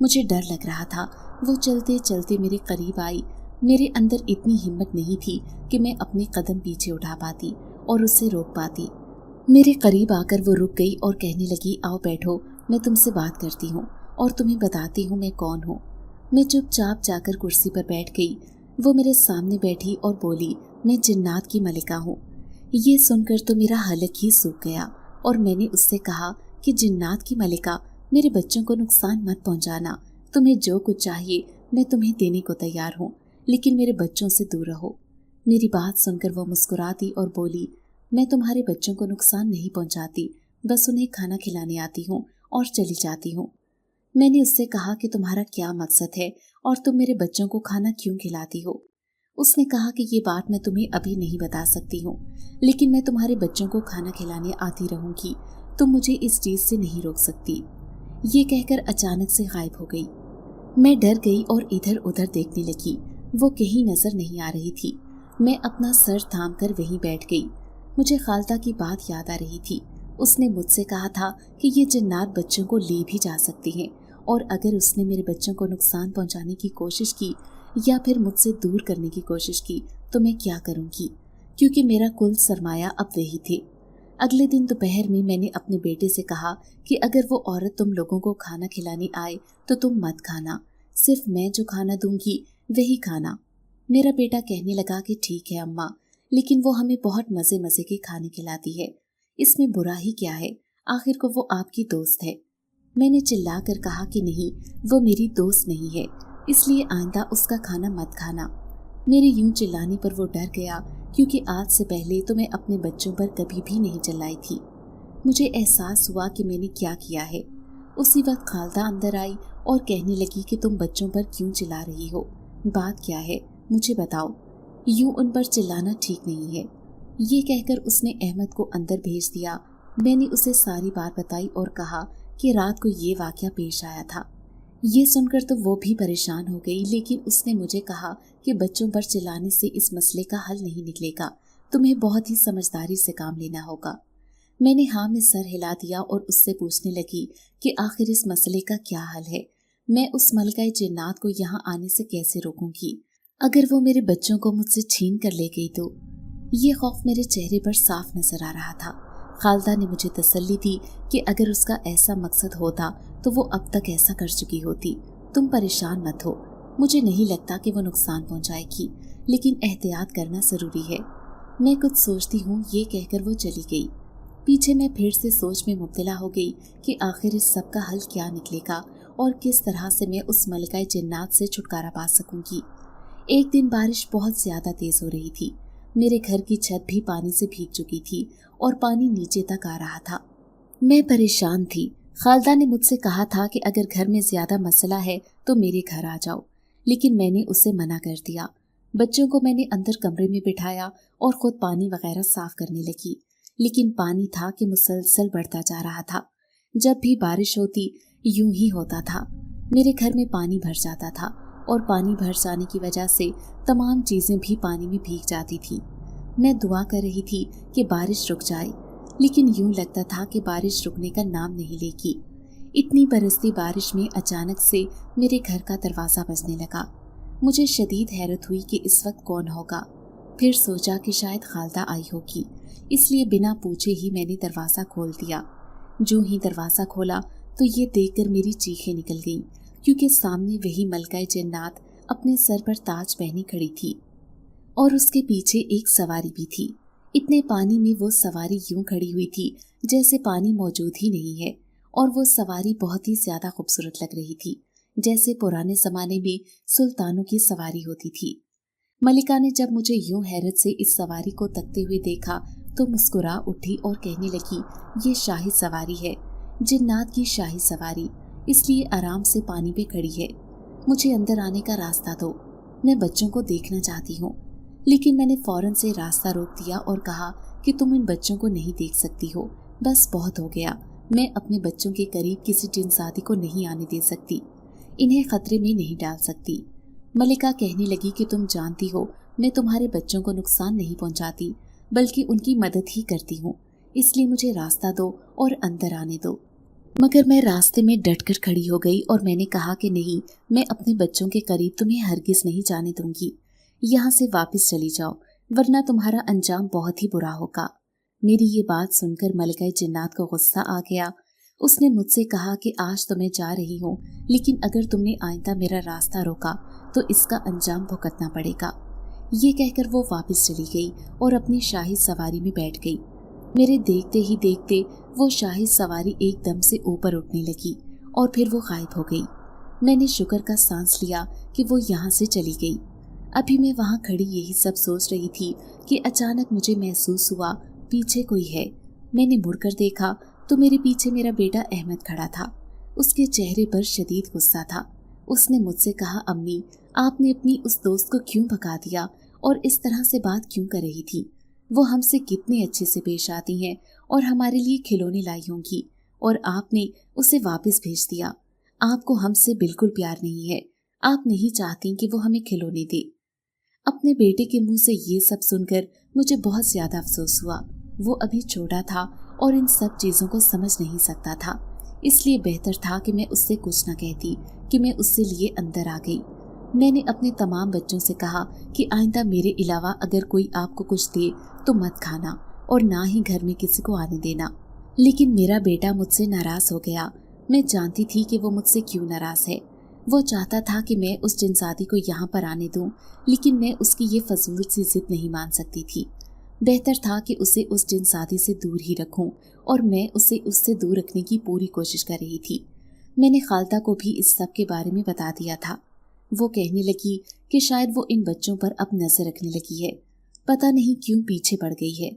मुझे डर लग रहा था। वो चलते चलते मेरे करीब आई। मेरे अंदर इतनी हिम्मत नहीं थी कि मैं अपने कदम पीछे उठा पाती और उसे रोक पाती। मेरे करीब आकर वो रुक गई और कहने लगी, आओ बैठो, मैं तुमसे बात करती हूँ और तुम्हें बताती हूँ मैं कौन हूँ। मैं चुपचाप जाकर कुर्सी पर बैठ गई। वो मेरे सामने बैठी और बोली, मैं जिन्नात की मलिका हूँ। ये सुनकर तो मेरा हलक ही सूख गया और मैंने उससे कहा कि जिन्नात की मलिका, मेरे बच्चों को नुकसान मत पहुंचाना। तुम्हें जो कुछ चाहिए मैं तुम्हें देने को तैयार हूँ, लेकिन मेरे बच्चों से दूर रहो। मेरी बात सुनकर वो मुस्कुराती और बोली, मैं तुम्हारे बच्चों को नुकसान नहीं पहुंचाती, बस उन्हें खाना खिलाने आती हूँ और चली जाती हूँ। मैंने उससे कहा कि तुम्हारा क्या मकसद है और तुम मेरे बच्चों को खाना क्यों खिलाती हो? उसने कहा कि ये बात मैं तुम्हें अभी नहीं बता सकती हूँ, लेकिन मैं तुम्हारे बच्चों को खाना खिलाने आती रहूंगी। तुम मुझे इस चीज से नहीं रोक सकती। ये कहकर अचानक से गायब हो गई। मैं डर गई और इधर उधर देखने लगी। वो कहीं नजर नहीं आ रही थी। मैं अपना सर थाम कर वहीं बैठ गई। मुझे खालता की बात याद आ रही थी। उसने मुझसे कहा था कि ये जिन्नात बच्चों को ले भी जा सकती हैं, और अगर उसने मेरे बच्चों को नुकसान पहुंचाने की कोशिश की या फिर मुझसे दूर करने की कोशिश की तो मैं क्या करूंगी, क्योंकि मेरा कुल सरमाया अब वही थे। अगले दिन दोपहर में मैंने अपने बेटे से कहा कि अगर वो औरत तुम लोगों को खाना खिलाने आए तो तुम मत खाना, सिर्फ मैं जो खाना दूंगी वही खाना। मेरा बेटा कहने लगा कि ठीक है अम्मा, लेकिन वो हमें बहुत मजे मजे के खाने खिलाती है, इसमें बुरा ही क्या है, आखिर को वो आपकी दोस्त है। میں نے चिल्ला कर कहा कि नहीं, वो मेरी दोस्त नहीं है, इसलिए आइंदा उसका खाना मत खाना। मेरे यूं चिल्लाने पर वो डर गया, क्योंकि आज से पहले तो मैं अपने बच्चों पर कभी भी नहीं चिल्लाई थी। मुझे एहसास हुआ कि मैंने क्या किया है। उसी वक्त खालदा अंदर आई और कहने लगी कि तुम बच्चों पर क्यों चिल्ला रही हो, बात क्या है, मुझे बताओ। यूं उन पर चिल्लाना ठीक नहीं है। ये कहकर उसने अहमद को अंदर भेज दिया। मैंने उसे सारी बात बताई और कहा कि रात को ये वाकया पेश आया था। ये सुनकर तो वो भी परेशान हो गई, लेकिन उसने मुझे कहा कि बच्चों पर चिल्लाने से इस मसले का हल नहीं निकलेगा, तुम्हें बहुत ही समझदारी से काम लेना होगा। मैंने हाँ में सर हिला दिया और उससे पूछने लगी कि आखिर इस मसले का क्या हल है। मैं उस मलकाए जिन्नात को यहाँ आने से कैसे रोकूंगी? अगर वो मेरे बच्चों को मुझसे छीन कर ले गई तो? ये खौफ मेरे चेहरे पर साफ नजर आ रहा था। खालदा ने मुझे तसल्ली दी कि अगर उसका ऐसा मकसद होता तो वो अब तक ऐसा कर चुकी होती। तुम परेशान मत हो, मुझे नहीं लगता कि वो नुकसान पहुंचाएगी, लेकिन एहतियात करना जरूरी है। मैं कुछ सोचती हूँ, ये कहकर वो चली गई। पीछे मैं फिर से सोच में मुब्तला हो गई कि आखिर इस सब का हल क्या निकलेगा और किस तरह से मैं उस मलकाए जिन्नात से छुटकारा पा सकूंगी। एक दिन बारिश बहुत ज्यादा तेज हो रही थी। मेरे घर की छत भी पानी से भीग चुकी थी और पानी नीचे तक आ रहा था। मैं परेशान थी। खालदा ने मुझसे कहा था कि अगर घर में ज्यादा मसला है तो मेरे घर आ जाओ, लेकिन मैंने उसे मना कर दिया। बच्चों को मैंने अंदर कमरे में बिठाया और खुद पानी वगैरह साफ करने लगी, लेकिन पानी था कि मुसलसल बढ़ता जा रहा था। जब भी बारिश होती यूं ही होता था, मेरे घर में पानी भर जाता था और पानी भर जाने की वजह से तमाम चीजें भी पानी में भीग जाती थी। मैं दुआ कर रही थी कि बारिश रुक जाए, लेकिन यूं लगता था कि बारिश रुकने का नाम नहीं लेगी। इतनी बरसती बारिश में अचानक से मेरे घर का दरवाजा बजने लगा। मुझे शदीद हैरत हुई कि इस वक्त कौन होगा। फिर सोचा कि शायद खालदा आई होगी, इसलिए बिना पूछे ही मैंने दरवाजा खोल दिया। जो ही दरवाजा खोला तो ये देखकर मेरी चीखें निकल गईं, क्योंकि सामने वही मलकाए जिन्नात अपने सर पर ताज पहनी खड़ी थी और उसके पीछे एक सवारी भी थी। इतने पानी में वो सवारी यूं खड़ी हुई थी जैसे पानी मौजूद ही नहीं है, और वो सवारी बहुत ही ज्यादा खूबसूरत लग रही थी, जैसे पुराने जमाने में सुल्तानों की सवारी होती थी। मलिका ने जब मुझे यूं हैरत से इस सवारी को तकते हुए देखा तो मुस्कुरा उठी और कहने लगी, ये शाही सवारी है, जिन्नात की शाही सवारी, इसलिए आराम से पानी पे खड़ी है। मुझे अंदर आने का रास्ता दो, मैं बच्चों को देखना चाहती हूँ। लेकिन मैंने फौरन से रास्ता रोक दिया और कहा कि तुम इन बच्चों को नहीं देख सकती हो, बस बहुत हो गया। मैं अपने बच्चों के करीब किसी जिनसादी को नहीं आने दे सकती, इन्हें खतरे में नहीं डाल सकती। मलिका कहने लगी कि तुम जानती हो मैं तुम्हारे बच्चों को नुकसान नहीं पहुंचाती, बल्कि उनकी मदद ही करती हूँ, इसलिए मुझे रास्ता दो और अंदर आने दो। मगर मैं रास्ते में डटकर खड़ी हो गई और मैंने कहा कि नहीं, मैं अपने बच्चों के करीब तुम्हें हरगिज नहीं जाने दूंगी। यहाँ से वापस चली जाओ, वरना तुम्हारा अंजाम बहुत ही बुरा होगा। मेरी ये बात सुनकर मलकाए जिन्नात को गुस्सा आ गया। उसने मुझसे कहा कि आज तो मैं जा रही हूँ, लेकिन अगर तुमने आइंदा मेरा रास्ता रोका तो इसका अंजाम भुगतना पड़ेगा। ये कहकर वो वापस चली गई और अपनी शाही सवारी में बैठ गई। मेरे देखते ही देखते वो शाही सवारी एकदम से ऊपर उठने लगी और फिर वो गायब हो गई। मैंने शुक्र का सांस लिया कि वो यहाँ से चली गई। अभी मैं वहाँ खड़ी यही सब सोच रही थी कि अचानक मुझे महसूस हुआ पीछे कोई है। मैंने मुड़कर देखा तो मेरे पीछे मेरा बेटा अहमद खड़ा था। उसके चेहरे पर शदीद गुस्सा था। उसने मुझसे कहा, अम्मी, आपने अपनी उस दोस्त को क्यों भगा दिया और इस तरह से बात क्यों कर रही थी? वो हमसे कितने अच्छे से पेश आती हैं और हमारे लिए खिलौने लाई होंगी, और आपने उसे वापस भेज दिया। आपको हमसे बिल्कुल प्यार नहीं है, आप नहीं चाहती कि वो हमें खिलौने दे। अपने बेटे के मुंह से ये सब सुनकर मुझे बहुत ज्यादा अफसोस हुआ। वो अभी छोटा था और इन सब चीजों को समझ नहीं सकता था, इसलिए बेहतर था कि मैं उससे कुछ न कहती कि मैं उससे लिए अंदर आ गई। मैंने अपने तमाम बच्चों से कहा कि आइंदा मेरे अलावा अगर कोई आपको कुछ दे तो मत खाना और ना ही घर में किसी को आने देना। लेकिन मेरा बेटा मुझसे नाराज हो गया। मैं जानती थी कि वो मुझसे क्यों नाराज है। वो चाहता था कि मैं उस जिनसादी को यहाँ पर आने दूं, लेकिन मैं उसकी ये फजूल सी जिद नहीं मान सकती थी। बेहतर था कि उसे उस जिनसादी से दूर ही रखूं, और मैं उसे उससे दूर रखने की पूरी कोशिश कर रही थी। میں نے خالدہ کو بھی اس سب کے بارے میں بتا دیا تھا۔ وہ کہنے لگی کہ شاید وہ ان بچوں پر اب نظر رکھنے لگی ہے، پتہ نہیں کیوں پیچھے پڑ گئی ہے۔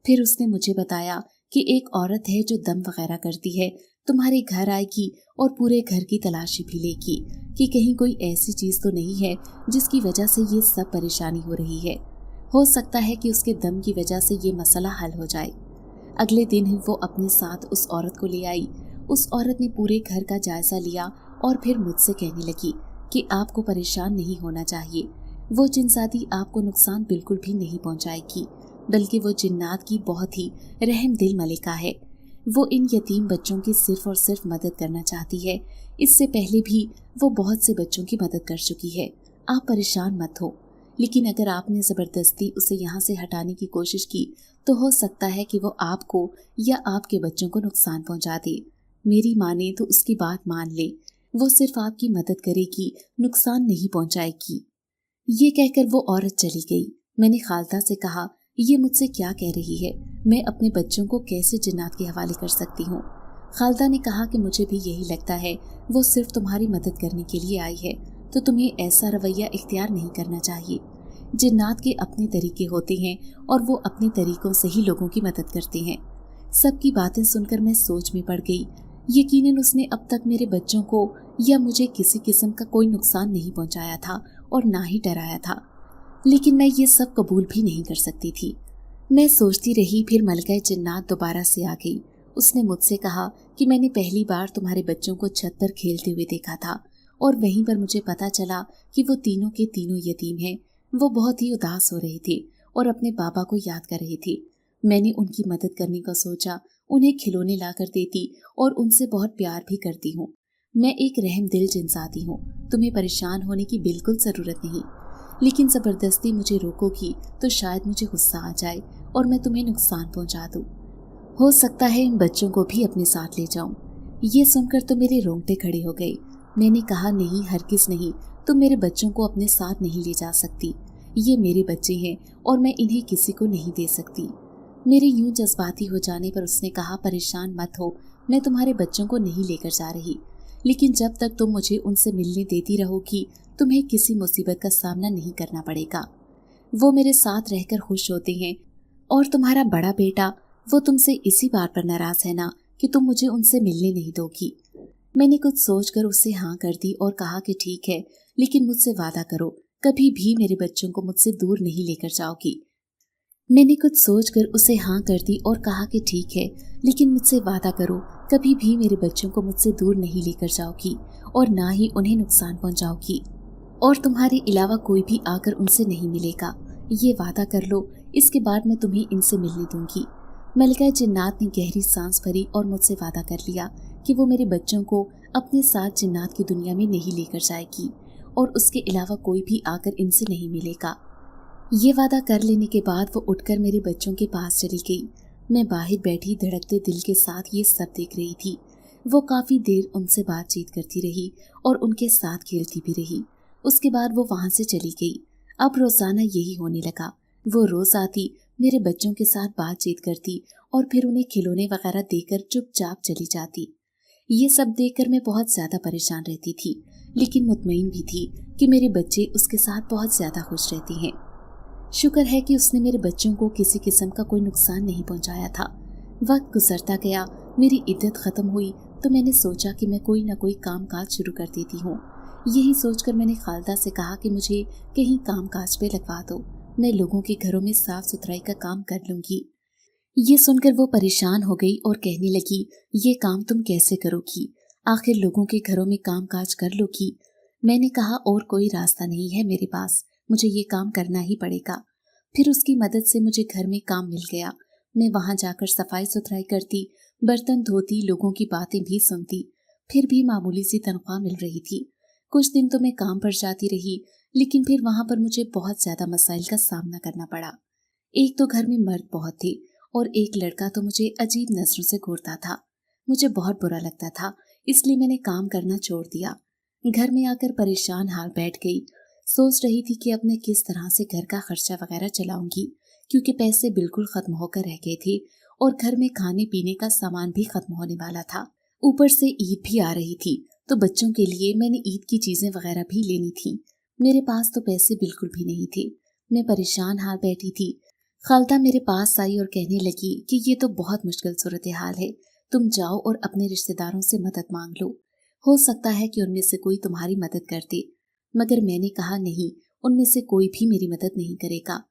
پھر اس نے مجھے بتایا کہ ایک عورت ہے جو دم وغیرہ کرتی ہے، تمہارے گھر آئے گی اور پورے گھر کی تلاشی بھی لے گی کہ کہیں کوئی ایسی چیز تو نہیں ہے جس کی وجہ سے یہ سب پریشانی ہو رہی ہے۔ ہو سکتا ہے کہ اس کے دم کی وجہ سے یہ مسئلہ حل ہو جائے۔ اگلے دن ہی وہ اپنے ساتھ اس عورت کو لے آئی۔ اس عورت نے پورے گھر کا جائزہ لیا اور پھر مجھ سے کہنے لگی کہ آپ کو پریشان نہیں ہونا چاہیے، وہ جنزادی آپ کو نقصان بالکل بھی نہیں پہنچائے گی، بلکہ وہ جنات کی بہت ہی رحم دل ملکہ ہے۔ وہ ان یتیم بچوں کی صرف اور صرف مدد کرنا چاہتی ہے۔ اس سے پہلے بھی وہ بہت سے بچوں کی مدد کر چکی ہے، آپ پریشان مت ہو۔ لیکن اگر آپ نے زبردستی اسے یہاں سے ہٹانے کی کوشش کی تو ہو سکتا ہے کہ وہ آپ کو یا آپ کے بچوں کو نقصان پہنچا دے۔ میری ماں نے تو اس کی بات مان لے، وہ صرف آپ کی مدد کرے گی، نقصان نہیں پہنچائے گی۔ یہ کہہ کر وہ عورت چلی گئی۔ میں نے خالدہ سے کہا، یہ مجھ سے کیا کہہ رہی ہے؟ میں اپنے بچوں کو کیسے جنات کے حوالے کر سکتی ہوں؟ خالدہ نے کہا کہ مجھے بھی یہی لگتا ہے، وہ صرف تمہاری مدد کرنے کے لیے آئی ہے، تو تمہیں ایسا رویہ اختیار نہیں کرنا چاہیے۔ جنات کے اپنے طریقے ہوتے ہیں اور وہ اپنے طریقوں سے ہی لوگوں کی مدد کرتے ہیں۔ سب کی باتیں سن کر میں سوچ میں پڑ گئی۔ یقیناً اس نے اب تک میرے بچوں کو یا مجھے کسی قسم کا کوئی نقصان نہیں پہنچایا تھا اور نہ ہی ڈرایا تھا، لیکن میں یہ سب قبول بھی نہیں کر سکتی تھی۔ میں سوچتی رہی، پھر ملکہ جنات دوبارہ سے آ گئی۔ اس نے مجھ سے کہا کہ میں نے پہلی بار تمہارے بچوں کو چھت پر کھیلتے ہوئے دیکھا تھا، اور وہیں پر مجھے پتا چلا کہ وہ تینوں کے تینوں یتیم ہیں۔ وہ بہت ہی اداس ہو رہے تھے اور اپنے بابا کو یاد کر رہے تھے۔ میں نے ان کی مدد کرنے کا سوچا، انہیں کھلونے لا کر دیتی اور ان سے بہت پیار بھی کرتی ہوں۔ میں ایک رحم دل جنساتی ہوں، تمہیں پریشان ہونے کی بالکل ضرورت نہیں، لیکن زبردستی مجھے روکو گی تو شاید مجھے غصہ آ جائے اور میں تمہیں نقصان پہنچا دوں۔ ہو سکتا ہے ان بچوں کو بھی اپنے ساتھ لے جاؤں۔ یہ سن کر تو میرے رونگٹے کھڑے ہو گئے۔ میں نے کہا، نہیں، ہرگز نہیں، تم میرے بچوں کو اپنے ساتھ نہیں لے جا سکتی، یہ میرے بچے ہیں اور میں انہیں کسی کو نہیں دے سکتی۔ میرے یوں جذباتی ہو جانے پر اس نے کہا، پریشان مت ہو، میں تمہارے بچوں کو نہیں لے کر جا رہی، لیکن جب تک تم مجھے ان سے ملنے دیتی رہو گی تمہیں کسی مصیبت کا سامنا نہیں کرنا پڑے گا۔ وہ میرے ساتھ رہ کر خوش ہوتے ہیں، اور تمہارا بڑا بیٹا وہ تم سے اسی بات پر ناراض ہے نا کہ تم مجھے ان سے ملنے نہیں دو گی۔ میں نے کچھ سوچ کر اسے ہاں کر دی اور کہا کہ ٹھیک ہے، لیکن مجھ سے وعدہ کرو کبھی بھی میرے بچوں کو مجھ سے دور نہیں لے کر جاؤ گی۔ میں نے کچھ سوچ کر اسے ہاں کر دی اور کہا کہ ٹھیک ہے، لیکن مجھ سے وعدہ کرو کبھی بھی میرے بچوں کو مجھ سے دور نہیں لے کر جاؤ گی اور نہ ہی انہیں نقصان پہنچاؤ گی، اور تمہارے علاوہ کوئی بھی آ کر ان سے نہیں ملے گا۔ یہ وعدہ کر لو، اس کے بعد میں تمہیں ان سے ملنے دوں گی۔ ملکہ جنات نے گہری سانس بھری اور مجھ سے وعدہ کر لیا کہ وہ میرے بچوں کو اپنے ساتھ جنات کی دنیا میں نہیں لے کر جائے گی، اور اس کے علاوہ کوئی بھی آ کر ان سے نہیں ملے گا۔ یہ وعدہ کر لینے کے بعد وہ اٹھ کر میرے بچوں کے پاس چلی گئی۔ میں باہر بیٹھی دھڑکتے دل کے ساتھ یہ سب دیکھ رہی تھی۔ وہ کافی دیر ان سے بات چیت کرتی رہی اور ان کے ساتھ کھیلتی بھی رہی۔ اس کے بعد وہ وہاں سے چلی گئی۔ اب روزانہ یہی ہونے لگا، وہ روز آتی، میرے بچوں کے ساتھ بات چیت کرتی اور پھر انہیں کھلونے وغیرہ دے کر چپ چاپ چلی جاتی۔ یہ سب دیکھ کر میں بہت زیادہ پریشان رہتی تھی، لیکن مطمئن بھی تھی کہ میرے بچے اس کے ساتھ بہت زیادہ خوش رہتے ہیں۔ شکر ہے کہ اس نے میرے بچوں کو کسی قسم کا کوئی نقصان نہیں پہنچایا تھا۔ وقت گزرتا گیا، میری عدت ختم ہوئی تو میں نے سوچا کہ میں کوئی نہ کوئی کام کاج شروع کر دیتی ہوں۔ یہی سوچ کر میں نے خالدہ سے کہا کہ مجھے کہیں کام کاج پہ لگوا دو، میں لوگوں کے گھروں میں صاف ستھرائی کا کام کر لوں گی۔ یہ سن کر وہ پریشان ہو گئی اور کہنے لگی، یہ کام تم کیسے کرو گی؟ آخر لوگوں کے گھروں میں کام کاج کر لو گی؟ میں نے کہا، اور کوئی راستہ نہیں ہے میرے پاس، مجھے یہ کام کرنا ہی پڑے گا۔ پھر اس کی مدد سے مجھے گھر میں کام مل گیا۔ میں وہاں جا کر صفائی ستھرائی کرتی، برتن دھوتی، لوگوں کی باتیں بھی سنتی، پھر بھی معمولی سی تنخواہ مل رہی تھی۔ کچھ دن تو میں کام پر جاتی رہی، لیکن پھر وہاں پر مجھے بہت زیادہ مسائل کا سامنا کرنا پڑا۔ ایک تو گھر میں مرد بہت تھے اور ایک لڑکا تو مجھے عجیب نظروں سے گھورتا تھا۔ مجھے بہت برا لگتا تھا، اس لیے میں نے کام کرنا چھوڑ دیا۔ گھر میں آ کر پریشان حال بیٹھ گئی، سوچ رہی تھی کہ اب میں کس طرح سے گھر کا خرچہ وغیرہ چلاؤں گی، کیونکہ پیسے بالکل ختم ہو کر رہ گئے تھے اور گھر میں کھانے پینے کا سامان بھی ختم ہونے والا تھا۔ ऊपर से ईद भी आ रही थी तो बच्चों के लिए मैंने ईद की चीजें वगैरह भी लेनी थी। मेरे पास तो पैसे बिल्कुल भी नहीं थे। मैं परेशान हाल बैठी थी। खालदा मेरे पास आई और कहने लगी कि ये तो बहुत मुश्किल सूरत हाल है, तुम जाओ और अपने रिश्तेदारों से मदद मांग लो, हो सकता है कि उनमें से कोई तुम्हारी मदद कर दे। मगर मैंने कहा नहीं, उनमें से कोई भी मेरी मदद नहीं करेगा।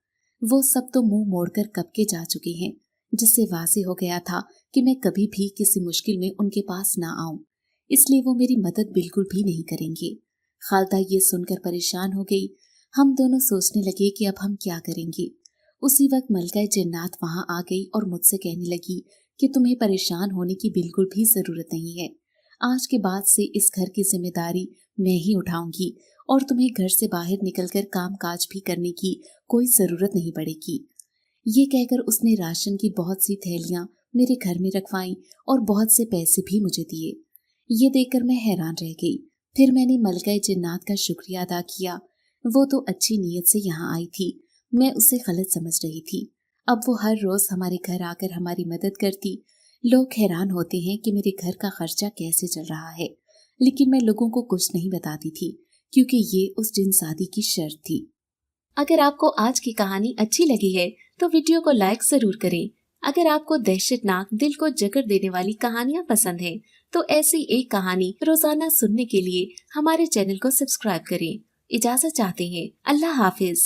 वो सब तो मुंह मोड़कर कब के जा चुके हैं, जिससे वाज़ेह हो गया था कि मैं कभी भी किसी मुश्किल में उनके पास ना आऊं, इसलिए वो मेरी मदद बिल्कुल भी नहीं करेंगे। खालदा ये सुनकर परेशान हो गई। हम दोनों सोचने लगे कि अब हम क्या करेंगे। उसी वक्त मलकाए जन्नात वहां आ गई और मुझसे कहने लगी कि तुम्हें परेशान होने की बिल्कुल भी जरूरत नहीं है। आज के बाद से इस घर की जिम्मेदारी मैं ही उठाऊंगी और तुम्हें घर से बाहर निकलकर काम काज भी करने की कोई जरूरत नहीं पड़ेगी। ये कहकर उसने राशन की बहुत सी थैलियां मेरे घर में रखवाई और बहुत से पैसे भी मुझे दिए। ये देखकर मैं हैरान रह गई। फिर मैंने मलकाए जन्नात का शुक्रिया अदा किया। वो तो अच्छी नीयत से यहाँ आई थी, मैं उसे गलत समझ रही थी। अब वो हर रोज हमारे घर आकर हमारी मदद करती। लोग हैरान होते हैं कि मेरे घर का खर्चा कैसे चल रहा है, लेकिन मैं लोगों को कुछ नहीं बताती थी क्योंकि ये उस दिन शादी की शर्त थी। अगर आपको आज की कहानी अच्छी लगी है तो वीडियो को लाइक जरूर करें। अगर आपको दहशतनाक दिल को जकड़ देने वाली कहानियाँ पसंद है तो ऐसी एक कहानी रोजाना सुनने के लिए हमारे चैनल को सब्सक्राइब करें। इजाजत चाहते हैं। अल्लाह हाफिज।